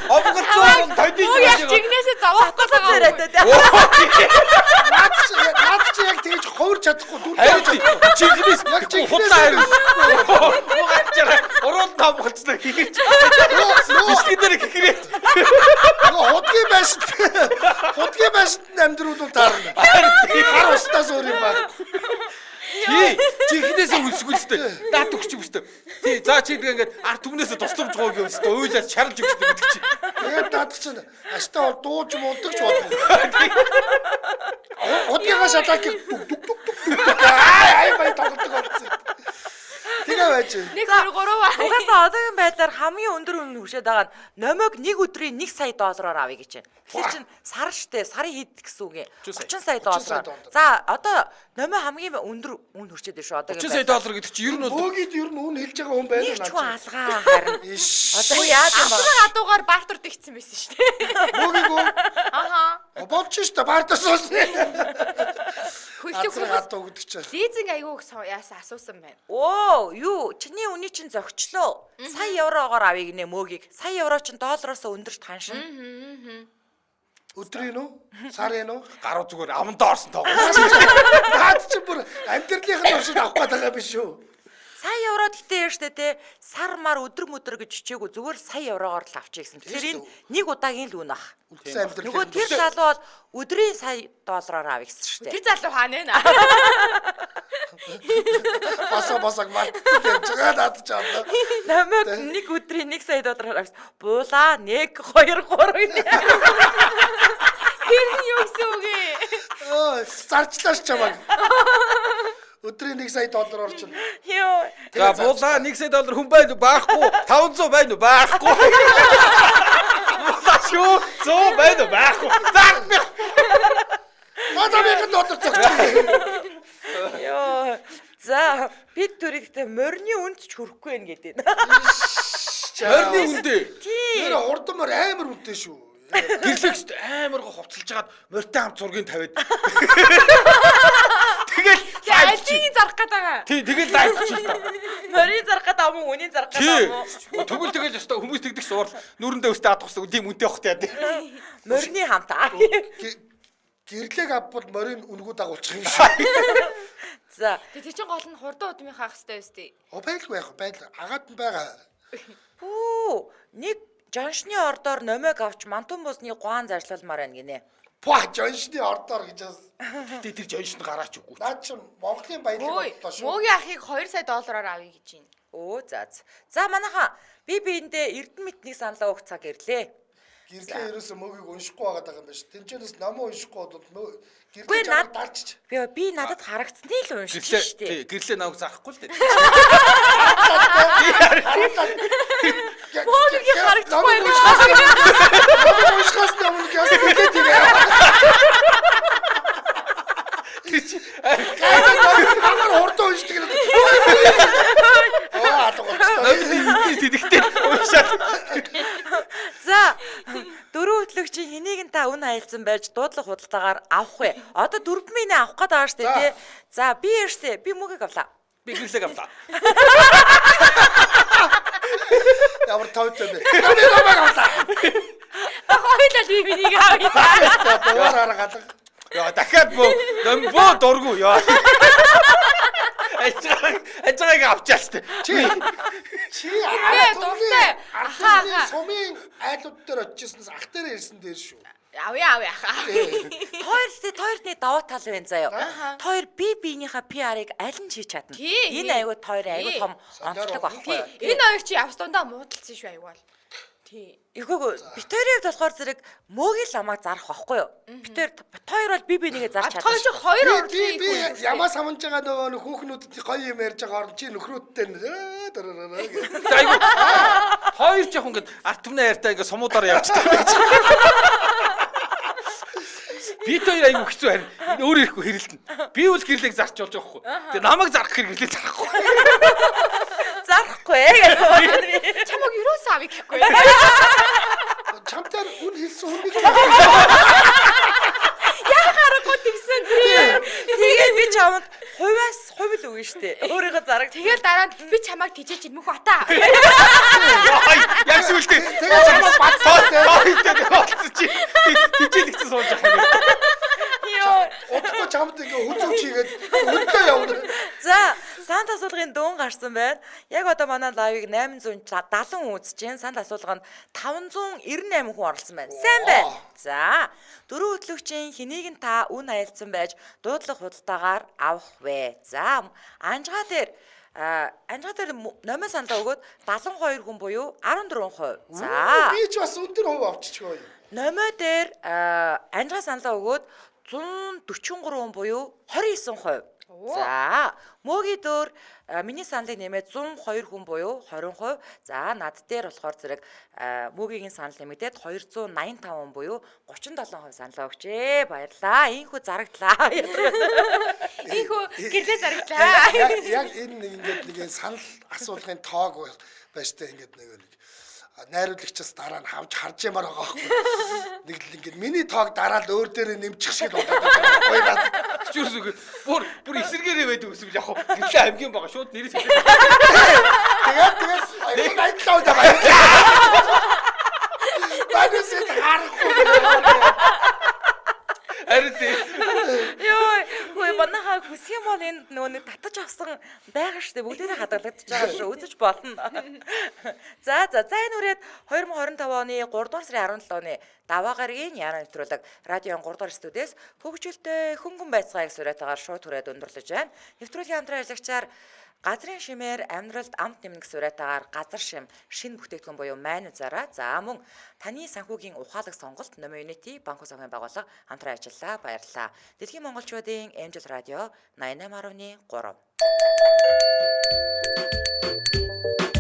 Амгалцсан тойдыг Яг чигнээсээ зовоохгүй байгаа. наад чи яг тэгж ховор чадахгүй дүр Чихнээс яг хутлаа харин. Урууд тамгалцсан хийгээч. Бисгий дээр гэхрээ. Хотгийн байшинт амьдрууд таарна. Хар устаас өөр юм байна. Чихнээс үлсгүүлстэй. Наад өгч юм өстэй. Тий, за чи тэгээд ард түмнээс тусламж гоо юм өстэй. Уйлаад чарлж өгч гэдэг чи. Тэгээд наад чинь астаа бол дууж муудагч болно. Хотгийнхаа шатаакийг дүг. Аа бай тоглодог болсон. Тэгээ байж. 1 2 3 Угаасаа одоогийн байдлаар хамгийн өндөр үн хүрчээд байгаа нь номог нэг өдрийн 1 сая доллараар авъя гэж байна. Тэгэхээр чин сар штэ сарын хэд гэсэн үг юм. 30 сая доллар. За одоо номоо хамгийн өндөр үн хүрчээд байна шүү одоогийн. 30 сая доллар гэдэг чи ер нь бол Бөөгид ер нь үн хэлж байгаа хүн байна нэг ч хүн алгаа харин. Одоо яаж юм бэ? Асраг адуугаар бартар дэгцсэн байсан шүү дээ. Бөөгийг Аха. болж штэ баардаас олсон. Хөлтөг Асраг хүмүүс хатуу гэдэг чинь. лизинг аягүй яасан асуусан байна. Оо, юу? Чиний үний чинь зөгчлөө. Сая евроогоор авъя гинэ мөөгийг. Сая евро чинь доллароос өндөрт ханшин. Өдрийн үү? Сарын үү? гаруу зүгээр амандаа орсон тоо. Наад чи бүр амьдралынхаа туршид авах гээд байгаа биш үү? Сая евро гэхдээ яа штэ те сар мар өдөр гэж чичээгүй зүгээр сая евроогоор л авчих гэсэн. Тэгэхээр энэ нэг удаагийн л үн ах. Үлдсэн амьдрал. Нөгөө тэр залуу бол өдрийн сая доллараар авъя гэсэн штэ. Тэр залуу хаана вэ? Босоо мартсан гэж байгаа наад чи одоо. Намайг нэг өдрийн 1 сая доллараар авсан. Буулаа 1 2 3 нэ. Тэр нь юу гэсэн үг ээ? Зарчлаач чамаг. Өдрийн 1 сая доллараар чинь. Йоо. За буулаа 1 сая доллар хүн байна уу? Баахгүй. 500 байна уу? Баахгүй. Шүү 100 байна уу? Баахгүй. Заахгүй. $1000 зогсчих. Йоо. За бид төрөлхтөө морины үнд ч хүрэхгүй байх гэдэг. Морины үндэ. Тэр хурдмаар амар үнэтэй шүү. Гэрлэгт амар го хувцалж хагаад морьтой хамт зургийг тавиад. Тэгэл Альдигийн зарах гээд байгаа. тий тэгэл лайв хийх та. Морины зарах гэдэг ам уу, үний зарах гэдэг ам уу? Тэгвэл тэгэл өстой хүмүүс тэгдэг суурал нүрэндээ өстой адахсан тийм үнтэй бах таа. Морины хамтаа. Гэрлэг авбал морин үнгүү дагуулчих юм шиг. За. Тэр чинь гол нь хурдан удмын хаах хэрэгтэй өстэй. Байлгүй яах вэ? Агаад нь байгаа. Пүү, нэг жаншны ордоор номыг авч мантун буусны гуан зарцуулмаар байна гинэ. Жоншны ордоор гэж бас. Гэтэ тэр жоншны гараач үгүй. Наад чи Монголын баялаг бодлоо шүү. Мөөгийн ахыг 2 сая доллараар авъя гэж байна. Оо за манайха биендээ эрдэмтний саналаа өгөх цаг ирлээ. Гэрлээ ерөөсөө мөгийг уншихгүй байгаа юм байна ш. Тэнчэнэс намаа уншихгүй бол Үгүй, гэрлээ чамд дарчиж. Би надад харагдсны л уншиж штэ. Гэрлээ наваг заахгүй л дээ. Мөөгийн харагдахгүй байна. Уншихаас өмнө гэс гэдэг юм. Тэгтээ уушаад. За дөрөв хөтлөгчийн хэнийг нь та үн хаялцсан байж дуудлага худалдаагаар авах вэ? Одоо 4 авах гээд байгаа шүү дээ тий. За би яаштэй би мөгийг авлаа. Би гэрлэг авлаа. Ямар тавтай бэ? Би намайг авлаа. Хоёулаа би бинийг авъя. Дуур харгалга. Яа дахиад бөө дургу яа. Ажиг авчаастай. Чи дуртай. Ахаа сумын айлууд дээр очижсэнээс ах дээр ирсэн дээр шүү. Авъя ахаа. Тойрны даваа тал байна заяа. Тойр биенийхээ PR-ыг аль нь хийж чадна. Энэ аягүй тойрын аягүй том онцлог багхгүй. Энэ хоёр чи явс дундаа муудалцсан шүү аягүй бол. Тий. Ихээгөө битэрийг болохоор зэрэг мөөгийн ламаа зарах байхгүй юу? Битэр тойр бол бибинийгээ зарч чадна. Тойр чи хоёр урдлыг би ямаа самж байгаа нөгөө хүүхнүүдэд гоё юм ярьж байгаа орон чи нөхрөөдтэй айгу хоёр жоох ингээд арт түмнээ ярьтаа ингээд сумуудаар явчихдаг. Би тэр айгу хэцүү харин өөр ирэхгүй хэрэлдэн. Би үл гэрлийг зарч болж байгаа хгүй. Тэгээ намайг зарах хэрэг гэрлийг зарахгүй. Зарахгүй гэсэн. Чамаг юуроос авъя гэхгүй. Чамтар үн хэлсэн хүнийг Яхаарахгүй тэгсэн тий. Тэгээд би чамд хувиас хувь л үгүй штэ. Өөрийгөө зараг. Тэгээд дараа нь би чамайг тижээж идмэх бата. Яг сүултээ. тэгээ чамаа бацаа. Болцсон чи. Тижэл ихсэн сууж байгаа юм. Йоо. Одохгүй чамд ингээ хүзүү чигээд үнтэй явна. За, санд асуулгын дуун гарсан байна. Яг одоо манай лайвыг 870 хүн үзэж байна. Санд асуулганд 598 хүн оролцсон байна. Сайн байна. За, дөрөв хөтлөгчийн хэнийг нь та үн хаялцсан байж дуудлага худалдаагаар авах вэ? За, анжгаа дээр номын саналаа өгөөд 72 хүн буюу 14%. За. Би ч бас өндөр хувь авчихгүй. Номоо дээр анжгаа саналаа өгөөд 143 хүн буюу 29%. За, мөөгийн дөр миний саналыг нэмээд 102 хүн буюу 20%. За, над дээр болохоор зэрэг мөөгийн санал нэмэгдээд 285 хүн буюу 37% саналаа өгчээ. Баярлаа. Ийхүү зарагдлаа. Ийхүү гэрлээ зарагдлаа. Яг энэ ингээд нэг санал асуулгын тоог байж таа ингээд нэг найруулагчаас дараа нь хавж харж ямаар байгаа байхгүй. Нэг л ингээд миний тоог дараад өөр дээрээ нэмчих шиг болоод байгаа. Гоё надад. Чүрсүг бүр эсэргээрээ байдаг гэсэн яг хөө гэлээ амьгийн байгаа шууд нэрээс хэлээ. Тэгээд айдлаа удаа байна. Багсэд харахгүй. Арид Йоо, хөөе манайхаа хүсэх юм бол энэ нөгөө нэг татаж авсан байгаа штэ бүгдээрээ хадгалагдаж байгаа шүү. Үзэж болно. За энэ үрээд 2025 оны 3 дугаар сарын 17 оны даваа гарагийн яаран нэвтрүүлэг радион 3 дугаар студиэс хөгжөлтэй хөнгөн байцгааг сураатаагаар шууд түрээд өндөрлөж байна. Нэвтрүүлгийн хамтран ажиллагчаар газрын шимээр амьдралд амт нэмнэг сураатаагаар газар шим шинэ бүтээгдэхүүн буюу майны зараа. За мөн таны санхүүгийн ухаалаг сонголт Номын Unity банк санхүүгийн байгууллага хамтран ажиллаа. Баярлалаа. Дэлхийн монголчуудын Angel Radio 88.3